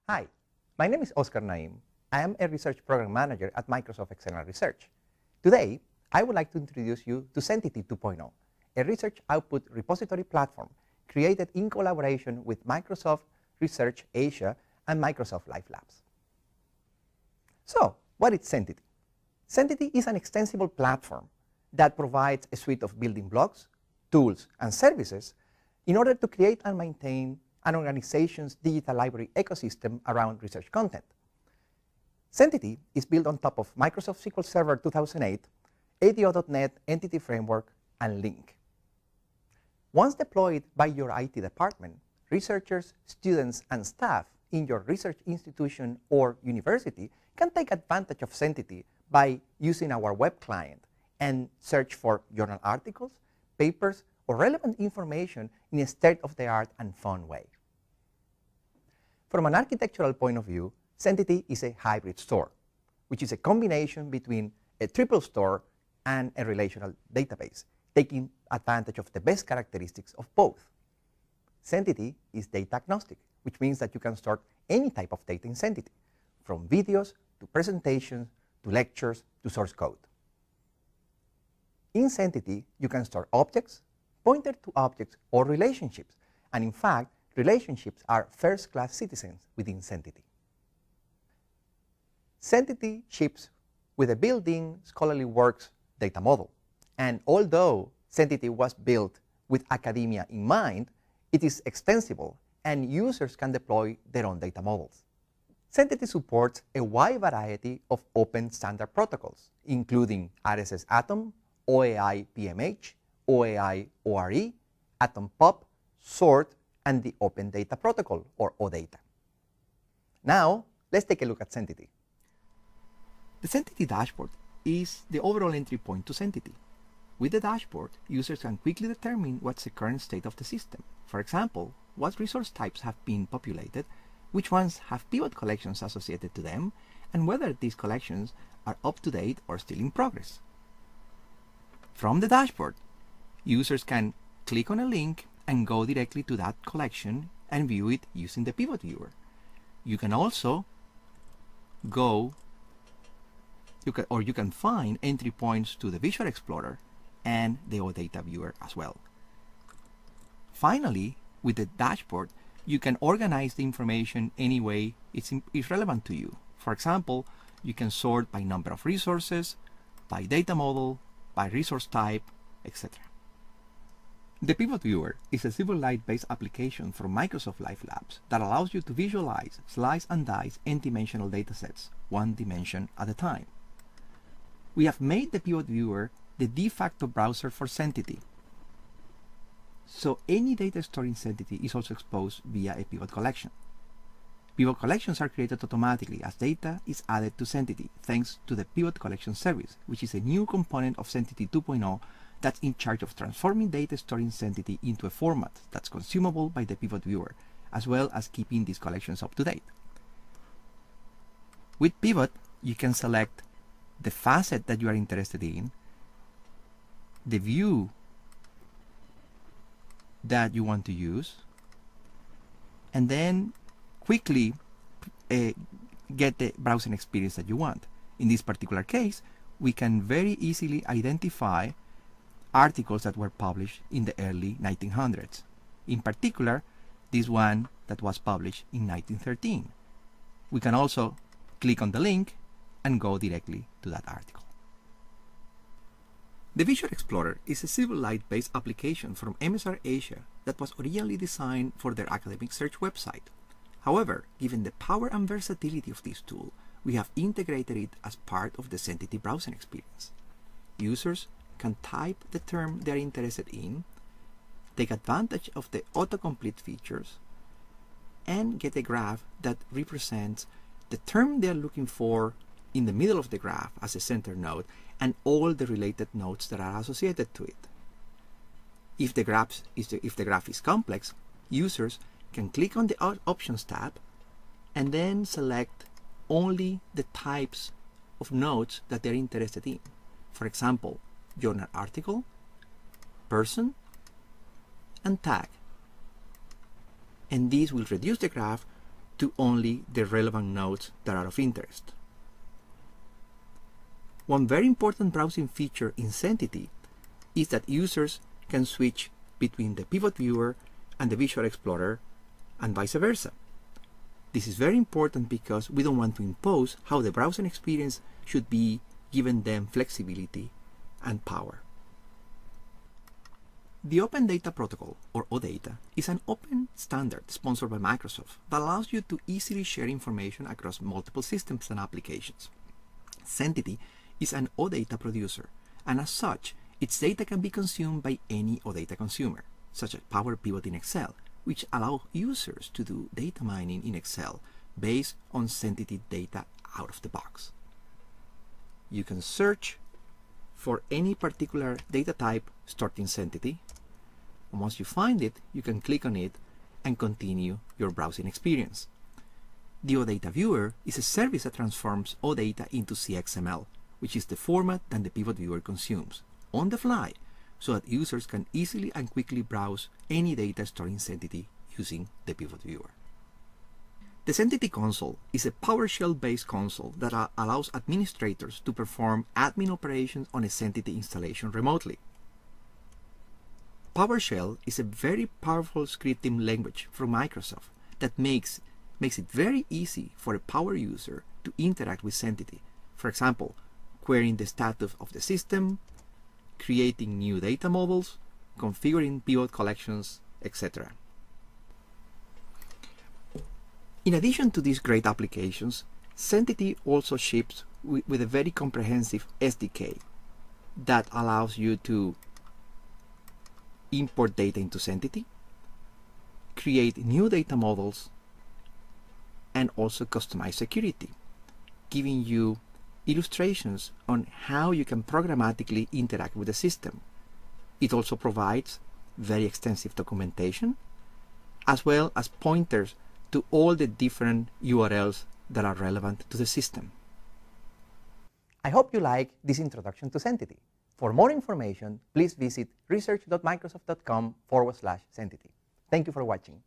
Hi, my name is Oscar Naim. I am a research program manager at Microsoft External Research. Today, I would like to introduce you to Zentity 2.0, a research output repository platform created in collaboration with Microsoft Research Asia and Microsoft Live Labs. So, what is Zentity? Zentity is an extensible platform that provides a suite of building blocks, tools, and services in order to create and maintain an organization's digital library ecosystem around research content. Zentity is built on top of Microsoft SQL Server 2008, ADO.NET Entity Framework, and Link. Once deployed by your IT department, researchers, students, and staff in your research institution or university can take advantage of Zentity by using our web client and search for journal articles, papers, or relevant information in a state-of-the-art and fun way. From an architectural point of view, Zentity is a hybrid store, which is a combination between a triple store and a relational database, taking advantage of the best characteristics of both. Zentity is data agnostic, which means that you can store any type of data in Zentity, from videos to presentations to lectures to source code. In Zentity, you can store objects, pointer to objects, or relationships. And in fact, relationships are first-class citizens within Zentity. Zentity ships with a built-in scholarly works data model. And although Zentity was built with academia in mind, it is extensible and users can deploy their own data models. Zentity supports a wide variety of open standard protocols, including RSS Atom, OAI PMH, OAI ORE, Atom Pub, Sort, and the Open Data Protocol, or OData. Now, let's take a look at Zentity. The Zentity dashboard is the overall entry point to Zentity. With the dashboard, users can quickly determine what's the current state of the system. For example, what resource types have been populated, which ones have pivot collections associated to them, and whether these collections are up to date or still in progress. From the dashboard, users can click on a link and go directly to that collection and view it using the pivot viewer. You can also you can find entry points to the Visual Explorer and the OData viewer as well. Finally, with the dashboard, you can organize the information any way it's relevant to you. For example, you can sort by number of resources, by data model, by resource type, etc. The Pivot Viewer is a Silverlight-based application from Microsoft Live Labs that allows you to visualize, slice and dice n-dimensional datasets, one dimension at a time. We have made the Pivot Viewer the de facto browser for Zentity. So any data stored in Zentity is also exposed via a pivot collection. Pivot collections are created automatically as data is added to Zentity thanks to the Pivot Collection Service, which is a new component of Zentity 2.0 that's in charge of transforming data stored in Zentity into a format that's consumable by the Pivot Viewer, as well as keeping these collections up to date. With Pivot, you can select the facet that you are interested in, the view that you want to use, and then quickly get the browsing experience that you want. In this particular case, we can very easily identify articles that were published in the early 1900s. In particular, this one that was published in 1913. We can also click on the link and go directly to that article. The Visual Explorer is a Silverlight-based application from MSR Asia that was originally designed for their academic search website. However, given the power and versatility of this tool, we have integrated it as part of the Zentity browsing experience. Users can type the term they are interested in, take advantage of the autocomplete features, and get a graph that represents the term they are looking for in the middle of the graph as a center node and all the related nodes that are associated to it. If the graph is complex, users can click on the Options tab and then select only the types of nodes that they're interested in. For example, journal article, person, and tag. And these will reduce the graph to only the relevant nodes that are of interest. One very important browsing feature in Zentity is that users can switch between the Pivot Viewer and the Visual Explorer and vice versa. This is very important because we don't want to impose how the browsing experience should be, given them flexibility and power. The Open Data Protocol, or OData, is an open standard sponsored by Microsoft that allows you to easily share information across multiple systems and applications. Zentity is an OData producer, and as such, its data can be consumed by any OData consumer, such as Power Pivot in Excel, which allow users to do data mining in Excel based on Zentity data out of the box. You can search for any particular data type stored in Zentity, and once you find it, you can click on it and continue your browsing experience. The OData Viewer is a service that transforms OData into CXML, which is the format that the Pivot Viewer consumes, on the fly, so that users can easily and quickly browse any data stored in Zentity using the Pivot Viewer. The Zentity console is a PowerShell-based console that allows administrators to perform admin operations on a Zentity installation remotely. PowerShell is a very powerful scripting language from Microsoft that makes it very easy for a Power user to interact with Zentity. For example, querying the status of the system, creating new data models, configuring pivot collections, etc. In addition to these great applications, Zentity also ships with a very comprehensive SDK that allows you to import data into Zentity, create new data models, and also customize security, giving you illustrations on how you can programmatically interact with the system. It also provides very extensive documentation, as well as pointers to all the different URLs that are relevant to the system. I hope you like this introduction to Zentity. For more information, please visit research.microsoft.com/Zentity. Thank you for watching.